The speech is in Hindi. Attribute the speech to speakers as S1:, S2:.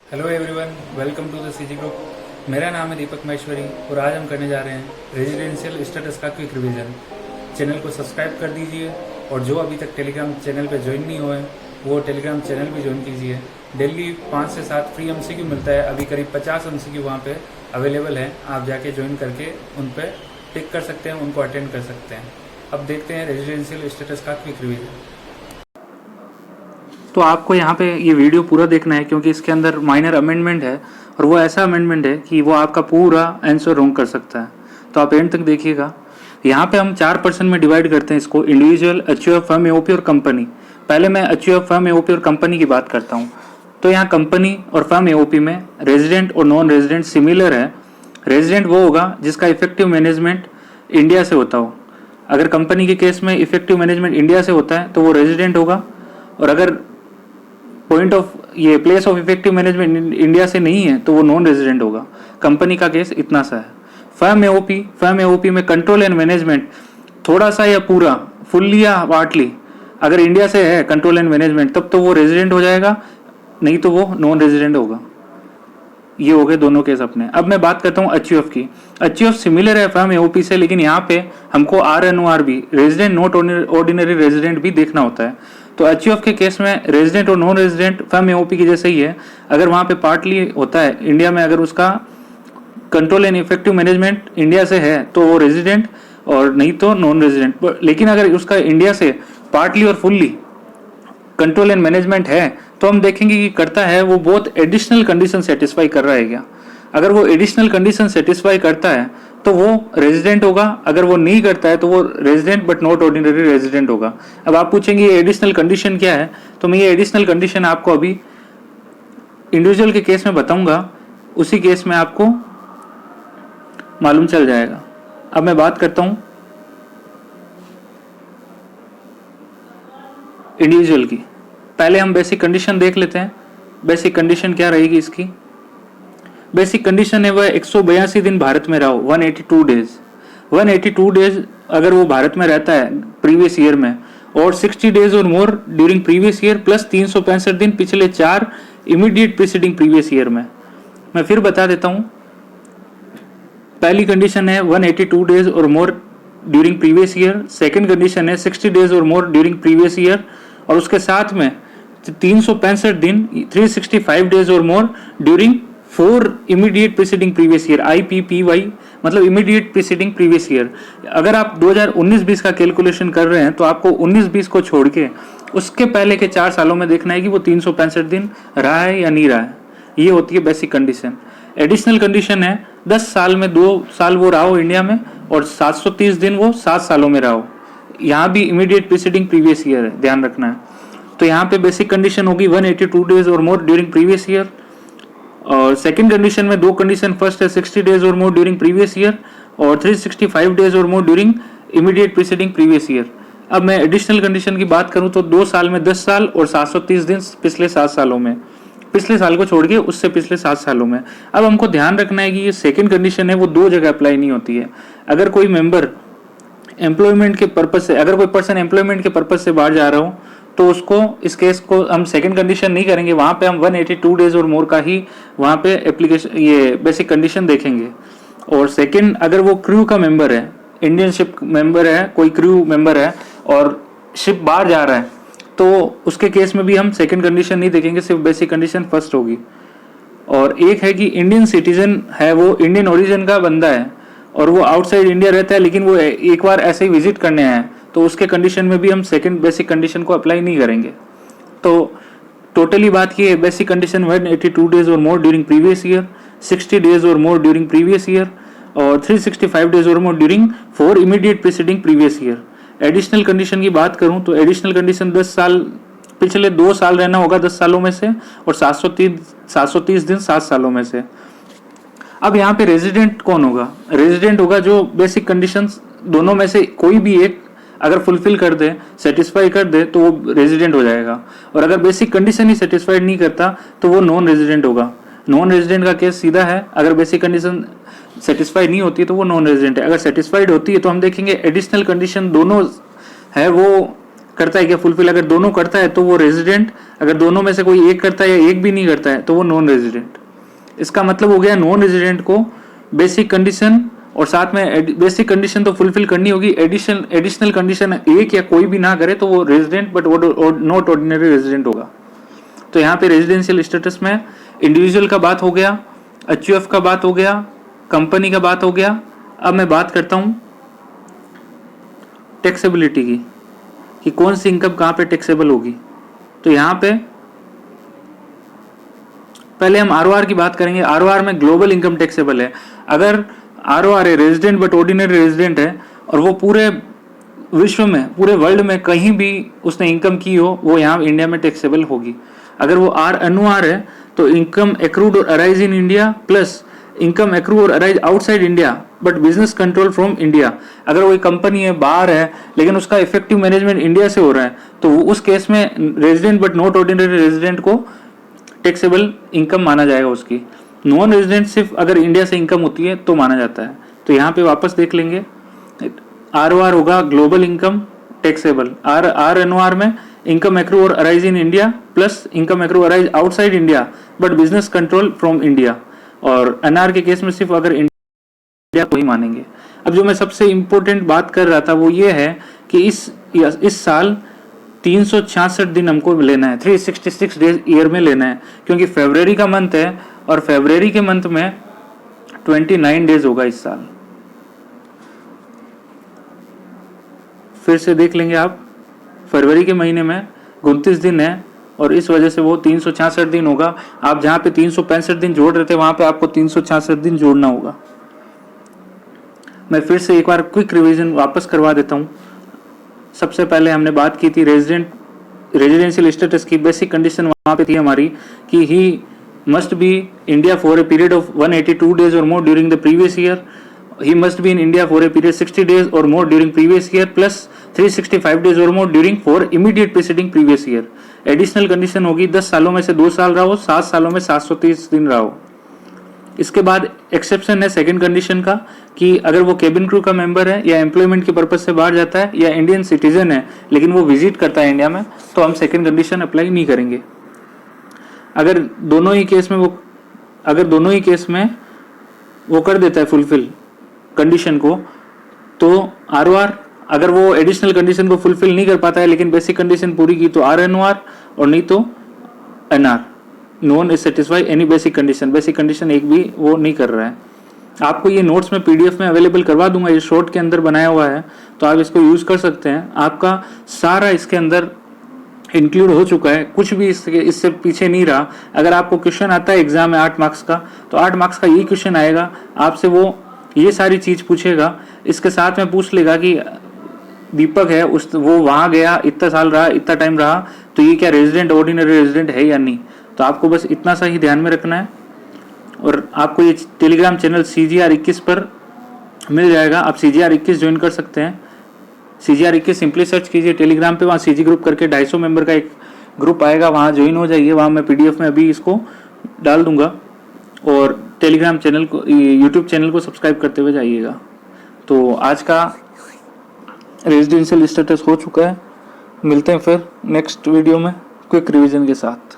S1: Hello everyone, welcome to the CG group. मेरा नाम है दीपक महेश्वरी और आज हम करने जा रहे हैं रेजिडेंशियल स्टेटस का क्विक रिवीजन। चैनल को सब्सक्राइब कर दीजिए और जो अभी तक टेलीग्राम चैनल पे ज्वाइन नहीं हुए वो टेलीग्राम चैनल भी ज्वाइन कीजिए। डेली 5 से 7 फ्री एमसीक्यू मिलता है। अभी करीब 50 एमसीक्यू वहाँ पे अवेलेबल है। आप जाके ज्वाइन करके उन पर टिक कर सकते हैं, उनको अटेंड कर सकते हैं। अब देखते हैं रेजिडेंशियल स्टेटस का क्विक रिवीजन।
S2: तो आपको यहाँ पे ये वीडियो पूरा देखना है क्योंकि इसके अंदर माइनर अमेंडमेंट है और वो ऐसा अमेंडमेंट है कि वो आपका पूरा आंसर रॉन्ग कर सकता है। तो आप एंड तक देखिएगा। यहाँ पे हम 4% में डिवाइड करते हैं इसको, इंडिविजुअल, एचयूएफ, फर्म, एओपी और कंपनी। पहले मैं एचयूएफ, फर्म, एओपी और कंपनी की बात करता हूँ। तो यहाँ कंपनी और फर्म, एओपी में रेजिडेंट और नॉन रेजिडेंट सिमिलर है। रेजिडेंट वो होगा जिसका इफेक्टिव मैनेजमेंट इंडिया से होता हो। अगर कंपनी के केस में इफेक्टिव मैनेजमेंट इंडिया से होता है तो वो रेजिडेंट होगा, और अगर place of effective management India से नहीं है तो वो नॉन रेजिडेंट होगा। कंपनी का केस इतना सा है। फर्म एओपी में कंट्रोल एंड मैनेजमेंट थोड़ा सा या पूरा, फुल्ली या पार्टली, अगर इंडिया से है कंट्रोल एंड मैनेजमेंट तब तो वो रेजिडेंट हो जाएगा, नहीं तो वो नॉन रेजिडेंट होगा। ये हो गए दोनों केस अपने। अब मैं बात करता हूँ एचयूएफ की। एचयूएफ सिमिलर है फर्म एओपी से, लेकिन यहाँ पे हमको आरएनओआरबी, रेजिडेंट नॉट ऑर्डिनरी रेजिडेंट भी देखना होता है। तो एचयूएफ के केस में रेजिडेंट और नॉन रेजिडेंट फर्म एओपी की जैसे ही है। अगर वहाँ पे पार्टली होता है इंडिया में, अगर उसका control and effective management India से है तो वो रेजिडेंट, और नहीं तो नॉन रेजिडेंट। लेकिन अगर उसका इंडिया से पार्टली और फुल्ली कंट्रोल एंड मैनेजमेंट है तो हम देखेंगे कि करता है वो बहुत एडिशनल कंडीशन सेटिस्फाई कर रहा है क्या। अगर वो एडिशनल कंडीशन सेटिस्फाई करता है तो वो रेजिडेंट होगा, अगर वो नहीं करता है तो वो resident but not ordinary resident होगा। अब आप पूछेंगे ये एडिशनल कंडीशन क्या है, तो मैं ये एडिशनल कंडीशन आपको अभी इंडिविजुअल के केस में बताऊंगा, उसी केस में आपको मालूम चल जाएगा। अब मैं बात करता हूं इंडिविजुअल की। पहले हम बेसिक कंडीशन देख लेते हैं। बेसिक कंडीशन क्या रहेगी इसकी? बेसिक कंडीशन है वह 182 दिन भारत में रहो, 182 डेज। 182 डेज अगर वो भारत में रहता है प्रीवियस ईयर में, और 60 days or more during previous year, plus 365 दिन पिछले 4 इमीडिएट प्रीसीडिंग प्रीवियस ईयर में। मैं फिर बता देता हूं। पहली कंडीशन है 182 days or more during previous year. Second condition है 60 days or more during previous year, और उसके साथ में 365 दिन, 365 days or more during 4 immediate preceding previous year, IPPY, मतलब इमीडिएट प्रीसीडिंग प्रीवियस ईयर। अगर आप 2019-20 का कैलकुलेशन कर रहे हैं तो आपको 19-20 को छोड़ के उसके पहले के 4 सालों में देखना है कि वो 365 दिन रहा है या नहीं रहा है। ये होती है बेसिक कंडीशन। एडिशनल कंडीशन है 10 साल में 2 साल वो रहा हो इंडिया में, और 730 दिन वो 7 सालों में रहा हो। यहाँ भी इमीडिएट प्रीसीडिंग प्रीवियस ईयर है, ध्यान रखना है। तो यहाँ पे बेसिक कंडीशन होगी 182 days or more during previous year. और सेकंड कंडीशन में 2 कंडीशन, फर्स्ट है 60 days or more during previous year, और 365 days or more during immediate preceding previous year. अब मैं एडिशनल कंडीशन की बात करूं तो 2 साल में 10 साल और 730 दिन पिछले 7 सालों में, पिछले साल को छोड़ के उससे पिछले 7 सालों में। अब हमको ध्यान रखना है कि ये सेकंड कंडीशन है वो 2 जगह अप्लाई नहीं होती है। अगर कोई मेंबर एम्प्लॉयमेंट के पर्पज से, अगर कोई पर्सन एम्प्लॉयमेंट के पर्पज से बाहर जा रहा हो तो उसको, इस केस को हम सेकंड कंडीशन नहीं करेंगे, वहां पे हम 182 डेज और मोर का ही वहां पे एप्लीकेशन, ये बेसिक कंडीशन देखेंगे। और सेकंड, अगर वो क्रू का मेंबर है, इंडियन शिप मेंबर है, कोई क्रू मेंबर है और शिप बाहर जा रहा है, तो उसके केस में भी हम सेकंड कंडीशन नहीं देखेंगे, सिर्फ बेसिक कंडीशन फर्स्ट होगी। और एक है कि इंडियन सिटीजन है, वो इंडियन ओरिजिन का बंदा है और वो आउटसाइड इंडिया रहता है, लेकिन वो एक बार ऐसे ही विजिट करने आया है, तो उसके कंडीशन में भी हम सेकंड बेसिक कंडीशन को अप्लाई नहीं करेंगे। तो टोटली बात ये है, basic condition 182 days or more during previous year, 60 days or more during previous year, और 365 days or more during 4 immediate preceding previous year. Additional condition की बात करूं तो एडिशनल कंडीशन 10 साल, पिछले 2 साल रहना होगा 10 सालों में से, और 730 दिन 7 सालों में से। अब यहाँ पे रेजिडेंट कौन होगा? रेजिडेंट होगा जो बेसिक कंडीशंस दोनों में से कोई भी एक अगर फुलफिल कर दे, सेटिस्फाई कर दे, तो वो रेजिडेंट हो जाएगा। और अगर बेसिक कंडीशन ही सेटिस्फाइड नहीं करता तो वो नॉन रेजिडेंट होगा। नॉन रेजिडेंट का केस सीधा है, अगर बेसिक कंडीशन सेटिस्फाई नहीं होती है तो वो नॉन रेजिडेंट है। अगर सेटिस्फाइड होती है तो हम देखेंगे एडिशनल कंडीशन दोनों है वो करता है क्या फुलफिल, अगर दोनों करता है तो वो रेजिडेंट, अगर दोनों में से कोई एक करता है या एक भी नहीं करता है तो वो नॉन रेजिडेंट। इसका मतलब हो गया नॉन रेजिडेंट को बेसिक कंडीशन और साथ में बेसिक कंडीशन तो फुलफिल करनी होगी, एडिशनल कंडीशन एक या कोई भी ना करे तो वो resident but not ordinary resident होगा। तो यहाँ पे रेजिडेंशियल स्टेटस में इंडिविजुअल का बात हो गया, एचयूएफ का बात हो गया, कंपनी का बात हो गया। अब मैं बात करता हूँ टैक्सेबिलिटी की कि कौन सी इनकम कहाँ पे टैक्सेबल होगी। तो यहाँ पे पहले हम आरओआर की बात करेंगे। आरओआर में ग्लोबल इनकम टैक्सेबल है। अगर आरओआर है रेजिडेंट बट ऑर्डिनरी रेजिडेंट है और वो पूरे विश्व में पूरे वर्ल्ड में कहीं भी उसने इनकम की हो वो यहाँ इंडिया में टैक्सेबल होगी। अगर वो एनओआर है तो income accrued or arise in India plus income accrue or arise outside India but business control from India. अगर कोई कंपनी है बाहर है लेकिन उसका इफेक्टिव मैनेजमेंट इंडिया से हो रहा है तो उस केस में resident but not ordinary resident को टैक्सेबल इनकम माना जाएगा उसकी। नॉन रेजिडेंट सिर्फ अगर इंडिया से इनकम होती है तो माना जाता है। तो यहाँ पे वापस देख लेंगे, आरओआर होगा ग्लोबल इनकम टैक्सेबल। आरएनओआर में income accrue or arise in India plus income accrue arise outside India but business control from India. और एनआर के केस में सिर्फ अगर इंडिया को ही मानेंगे। अब जो मैं सबसे इंपॉर्टेंट बात कर रहा था वो ये है कि इस साल 366 दिन हमको लेना है, 366 डेज ईयर में लेना है, क्योंकि फरवरी का मंथ है और फरवरी के मंथ में 29 डेज होगा इस साल। फिर से देख लेंगे आप, फरवरी के महीने में 29 दिन है और इस वजह से वो 366 दिन होगा। आप जहां पे 365 दिन जोड़ रहे थे वहां पे आपको 366 दिन जोड़ना होगा। मैं फिर से एक बार क्विक रिवीजन वापस करवा देता हूं। सबसे पहले हमने बात की थी रेजिडेंशियल स्टेटस की। बेसिक कंडीशन वहां पे थी हमारी कि he must be India for a period of 182 days or more during the previous year. He must be in India for a period 60 days or more during previous year plus 365 days or more during for immediate preceding previous year. Additional condition होगी 10 सालों में से 2 साल रहा हो, 7 सालों में 730 दिन रहा हो। इसके बाद एक्सेप्शन है सेकंड कंडीशन का कि अगर वो केबिन क्रू का मेंबर है या एम्प्लॉयमेंट के पर्पज से बाहर जाता है या इंडियन सिटीजन है लेकिन वो विजिट करता है इंडिया में तो हम सेकंड कंडीशन अप्लाई नहीं करेंगे। अगर दोनों ही केस में वो कर देता है फुलफिल कंडीशन को तो आरओआर, अगर वो एडिशनल कंडीशन को फुलफिल नहीं कर पाता है लेकिन बेसिक कंडीशन पूरी की तो आरएनओआर और नहीं तो NR, none is satisfy any basic condition एक भी वो नहीं कर रहा है। आपको ये नोट्स में पीडीएफ में अवेलेबल करवा दूंगा, ये शॉर्ट के अंदर बनाया हुआ है तो आप इसको यूज कर सकते हैं। आपका सारा इसके अंदर इंक्लूड हो चुका है, कुछ भी इससे पीछे नहीं रहा। अगर आपको क्वेश्चन आता है एग्जाम में 8 मार्क्स का तो 8 मार्क्स का ये क्वेश्चन आएगा, आपसे वो ये सारी चीज पूछेगा। इसके साथ में पूछ लेगा कि दीपक है वो वहां गया, इतना साल रहा, इतना टाइम रहा, तो ये क्या रेजिडेंट ऑर्डिनरी रेजिडेंट है या नहीं। तो आपको बस इतना सा ही ध्यान में रखना है। और आपको ये टेलीग्राम चैनल CGR 21 पर मिल जाएगा, आप CGR 21 ज्वाइन कर सकते हैं। CGR 21 सिंपली सर्च कीजिए टेलीग्राम पे, वहाँ CG ग्रुप करके 250 मेंबर का एक ग्रुप आएगा, वहाँ ज्वाइन हो जाइए। वहाँ मैं PDF में अभी इसको डाल दूंगा और टेलीग्राम चैनल को, यूट्यूब चैनल को सब्सक्राइब करते हुए जाइएगा। तो आज का रेजिडेंशियल स्टेटस हो चुका है। मिलते हैं फिर नेक्स्ट वीडियो में क्विक रिवीजन के साथ।